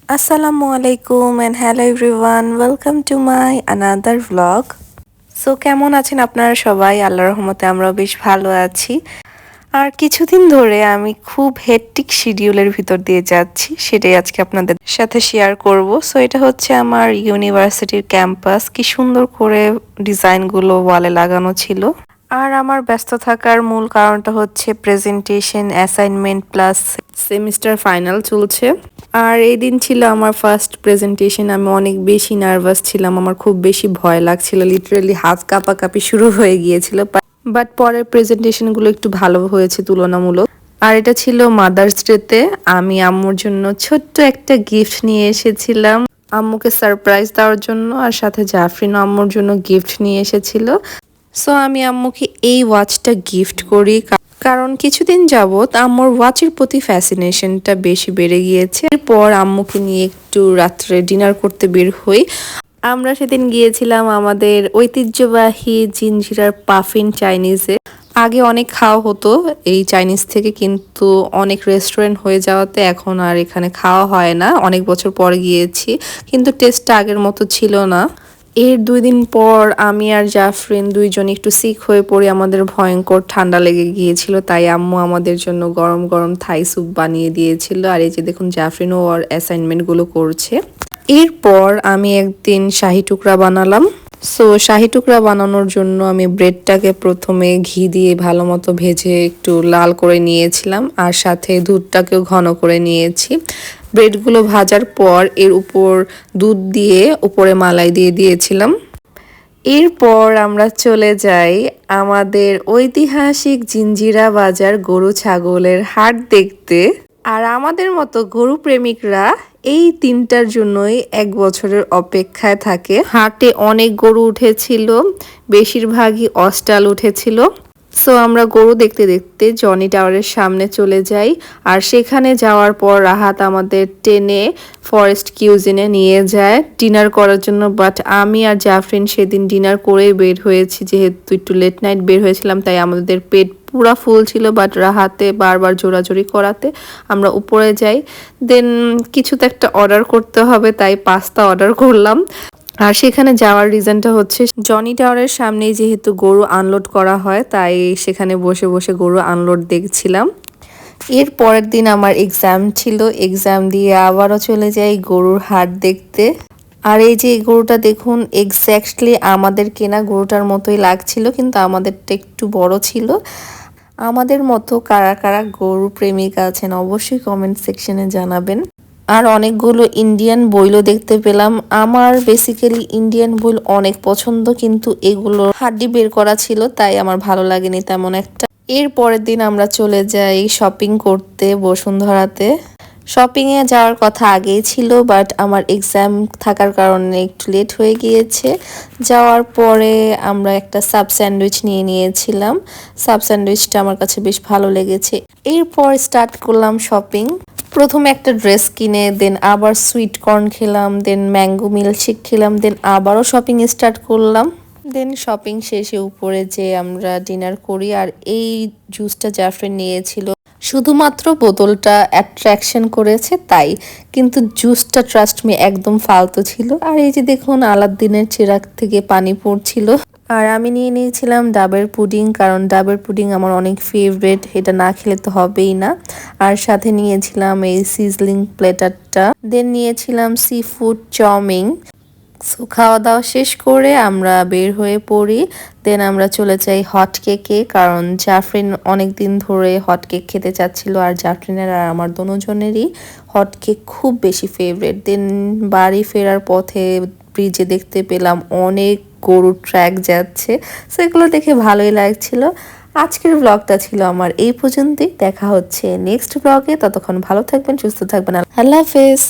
Assalamu alaikum and hello everyone. Welcome to my another vlog. So কেমন আছেন আপনারা সবাই? আল্লাহর রহমতে আমরাও বেশ ভালো আছি। আর কিছুদিন ধরে আমি খুব হেক্টিক শিডিউলের ভিতর দিয়ে যাচ্ছি, সেটাই আজকে আপনাদের সাথে শেয়ার করব। সো এটা হচ্ছে আমার ইউনিভার্সিটির ক্যাম্পাস, কি সুন্দর করে ডিজাইনগুলো ওয়ালে লাগানো ছিল। আর আমার ব্যস্ত থাকার মূল কারণটা হচ্ছে presentation, assignment plus semester final চলছে। আর এই দিন ছিল আমার ফার্স্ট প্রেজেন্টেশন। আমি অনেক বেশি নার্ভাস ছিলাম, আমার খুব বেশি ভয় লাগছিল, লিটারালি হাত কাঁপাকাঁপি শুরু হয়ে গিয়েছিল। বাট পরের প্রেজেন্টেশনগুলো একটু ভালো হয়েছে তুলনামূলক। আর এটা ছিল মাদার্স ডেতে আমি আম্মুর জন্য ছোট্ট একটা গিফট নিয়ে এসেছিলাম আম্মুকে সারপ্রাইজ দেওয়ার জন্য, আর সাথে জাফরিনও আম্মুর জন্য গিফট নিয়ে এসেছিল। সো আমি আম্মুকে এই ওয়াচটা গিফট করি, কারণ কিছুদিন যাবত আম্মুর ওয়াচের প্রতি ফ্যাসিনেশনটা বেশি বেড়ে গিয়েছে। এরপর আম্মুকে নিয়ে একটু রাত্রে ডিনার করতে বের হই। আমরা সেদিন গিয়েছিলাম আমাদের ঐতিহ্যবাহী জিঞ্জিরার পাফিন চাইনিজে। আগে অনেক খাওয়া হতো এই চাইনিজ থেকে, কিন্তু অনেক রেস্টুরেন্ট হয়ে যাওয়াতে এখন আর এখানে খাওয়া হয় না। অনেক বছর পরে গিয়েছি, কিন্তু টেস্টটা আগের মতো ছিল না। এর 2 দিন পর আমি আর জাফরিন দুইজন একটু সিক হয়ে পড়ি, আমাদের ভয়ঙ্কর ঠান্ডা লেগে গিয়েছিল। তাই আম্মু আমাদের জন্য গরম গরম থাই স্যুপ বানিয়ে দিয়েছিল। আর এই যে দেখুন জাফরিনও ওর অ্যাসাইনমেন্টগুলো করছে। এরপর আমি একদিন শাহি টুকরা বানালাম। সো শাহি টুকরা বানানোর জন্য আমি ব্রেডটাকে প্রথমে ঘি দিয়ে ভালো মতো ভেজে একটু লাল করে নিয়েছিলাম, আর সাথে দুধটাকেও ঘন করে নিয়েছি। ব্রেডগুলো ভাজার পর এর উপর দুধ দিয়ে উপরে মালাই দিয়ে দিয়েছিলাম। এরপর আমরা চলে যাই আমাদের ঐতিহাসিক জিঞ্জিরা বাজার গরু ছাগলের হাট দেখতে। আর আমাদের মতো গরু প্রেমিকরা এই 3টার জন্যই 1 বছরের অপেক্ষায় থাকে। হাটে অনেক গরু উঠেছিল, বেশিরভাগই অস্টাল উঠেছিল। সো আমরা গরু দেখতে দেখতে জনি টাওয়ারের সামনে চলে যাই। আর সেখানে যাওয়ার পর রাহাত আমাদের টেনে ফরেস্ট কিউজিনে নিয়ে যায় ডিনার করার জন্য। বাট আমি আর জাফরিন সেদিন ডিনার করেই বের হয়েছি, যেহেতু একটু লেট নাইট বের হয়েছিলাম, তাই আমাদের পেট পুরা ফুল ছিল। বাট রাহাতে বারবার জোরাজোরি করাতে আমরা উপরে যাই। দেন কিছু তো একটা অর্ডার করতে হবে, তাই পাস্তা অর্ডার করলাম। আর সেখানে যাওয়ার রিজনটা হচ্ছে জনি টাওয়ারের সামনেই যেহেতু গরু আনলোড করা হয়, তাই সেখানে বসে বসে গরু আনলোড দেখছিলাম। এর পরের দিন আমার এক্সাম ছিল, এক্সাম দিয়ে আবারও চলে যাই গরুর হাট দেখতে। আর এই যে গরুটা দেখুন, এক্স্যাক্টলি আমাদের কেনা গরুটার মতোই লাগছিল, কিন্তু আমাদেরটা একটু বড় ছিল। আমাদের মতো কারা কারা গরু প্রেমিক আছেন অবশ্যই কমেন্ট সেকশনে জানাবেন। আর অনেকগুলো ইন্ডিয়ান বইলও দেখতে পেলাম। আমার বেসিক্যালি ইন্ডিয়ান বইল অনেক পছন্দ, কিন্তু এগুলো হাড্ডি বের করা ছিল, তাই আমার ভালো লাগেনি তেমন একটা। এর পরের দিন আমরা চলে যাই শপিং করতে বসুন্ধরাতে। শপিংয়ে যাওয়ার কথা আগেই ছিল, বাট আমার এক্সাম থাকার কারণে একটু লেট হয়ে গিয়েছে। যাওয়ার পরে আমরা একটা সাব স্যান্ডউইচ নিয়ে নিয়েছিলাম। সাব স্যান্ডউইচটা আমার কাছে বেশ ভালো লেগেছে। এরপর স্টার্ট করলাম শপিং। প্রথমে একটা ড্রেস কিনে, দেন আবার সুইট কর্ন খেলাম, দেন ম্যাঙ্গো মিল্কশেক খেলাম, দেন আবারও শপিং স্টার্ট করলাম। দেন শপিং শেষে উপরে যে আমরা ডিনার করি। আর এই জুসটা জাফরিন নিয়েছিল, শুধুমাত্র বোতলটা অ্যাট্রাকশন করেছে তাই, কিন্তু জুসটা ট্রাস্ট মি একদম ফালতু ছিল। আর এই যে দেখুন আলাদ্দিনের চিরাগ থেকে পানি পড়ছিল। আর আমি নিয়ে নিয়েছিলাম ডাবের পুডিং, কারণ ডাবের পুডিং আমার অনেক ফেভারিট, এটা না খেলে তো হবেই না। আর সাথে নিয়েছিলাম এই সিজলিং প্লেটারটা, দেন নিয়েছিলাম সি ফুড চাউমিন। সো খাওয়া দাওয়া শেষ করে আমরা বের হয়ে পড়ি। দেন আমরা চলে যাই হট কেকে, কারণ জাফরিন অনেক দিন ধরে হট কেক খেতে চাচ্ছিল। আর জাফরিনের আর আমার দুজনেরই হট কেক খুব বেশি ফেভারিট। দেন বাড়ি ফেরার পথে ব্রিজে দেখতে পেলাম অনেক গরুর ট্র্যাক যাচ্ছে। সো এগুলো দেখে ভালোই লাগছিল। আজকের ব্লগটা ছিল আমার এই পর্যন্তই। দেখা হচ্ছে নেক্সট ব্লগে, ততক্ষণ ভালো থাকবেন, সুস্থ থাকবেন। আল্লাহ হাফেজ।